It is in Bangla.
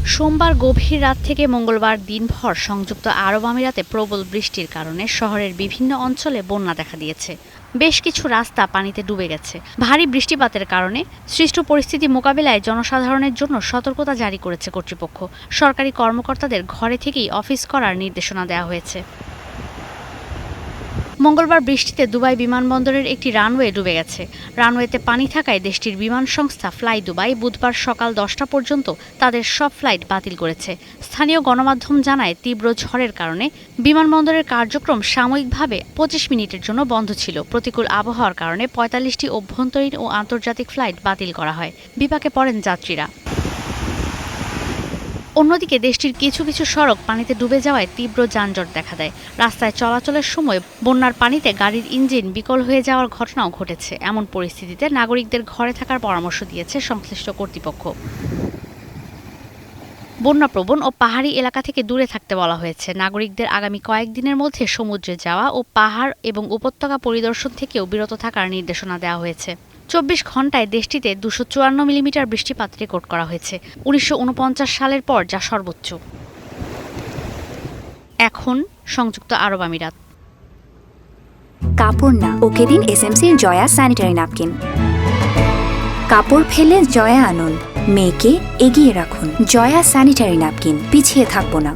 সোমবার গভীর রাত থেকে মঙ্গলবার দিনভর সংযুক্ত আরব আমিরাতে প্রবল বৃষ্টির কারণে শহরের বিভিন্ন অঞ্চলে বন্যা দেখা দিয়েছে। বেশ কিছু রাস্তা পানিতে ডুবে গেছে। ভারী বৃষ্টিপাতের কারণে সৃষ্ট পরিস্থিতি মোকাবিলায় জনসাধারণের জন্য সতর্কতা জারি করেছে কর্তৃপক্ষ। সরকারি কর্মকর্তাদের ঘরে থেকেই অফিস করার নির্দেশনা দেওয়া হয়েছে। মঙ্গলবার বৃষ্টিতে দুবাই বিমানবন্দরের একটি রানওয়ে ডুবে গেছে। রানওয়েতে পানি থাকায় দেশটির বিমান সংস্থা ফ্লাই দুবাই বুধবার সকাল 10টা পর্যন্ত তাদের সব ফ্লাইট বাতিল করেছে। স্থানীয় গণমাধ্যম জানায়, তীব্র ঝড়ের কারণে বিমানবন্দরের কার্যক্রম সাময়িকভাবে 25 মিনিটের জন্য বন্ধ ছিল। প্রতিকূল আবহাওয়ার কারণে 45টি অভ্যন্তরীণ ও আন্তর্জাতিক ফ্লাইট বাতিল করা হয়। বিপাকে পড়েন যাত্রীরা। অন্যদিকে দেশটির কিছু কিছু সড়ক পানিতে ডুবে যাওয়ায় তীব্র যানজট দেখা দেয়। রাস্তায় চলাচলের সময় বন্যার পানিতে গাড়ির ইঞ্জিন বিকল হয়ে যাওয়ার ঘটনাও ঘটেছে। এমন পরিস্থিতিতে নাগরিকদের ঘরে থাকার পরামর্শ দিয়েছে সংশ্লিষ্ট কর্তৃপক্ষ। বন্যাপ্রবণ ও পাহাড়ি এলাকা থেকে দূরে থাকতে বলা হয়েছে। নাগরিকদের আগামী কয়েকদিনের মধ্যে সমুদ্রে যাওয়া ও পাহাড় এবং উপত্যকা পরিদর্শন থেকেও বিরত থাকার নির্দেশনা দেওয়া হয়েছে। 24 ঘণ্টায় দেশটিতে 254 মিলিমিটার বৃষ্টিপাত রেকর্ড করা হয়েছে, 1949 সালের পর যা সর্বোচ্চ। এখন সংযুক্ত আরব আমিরাত। কাপড় না, ওকে দিন এসএমসির জয়া স্যানিটারি ন্যাপকিন। কাপড় ফেলে জয়া আনুন, মেয়েকে এগিয়ে রাখুন। জয়া স্যানিটারি ন্যাপকিন, পিছিয়ে থাকবো না।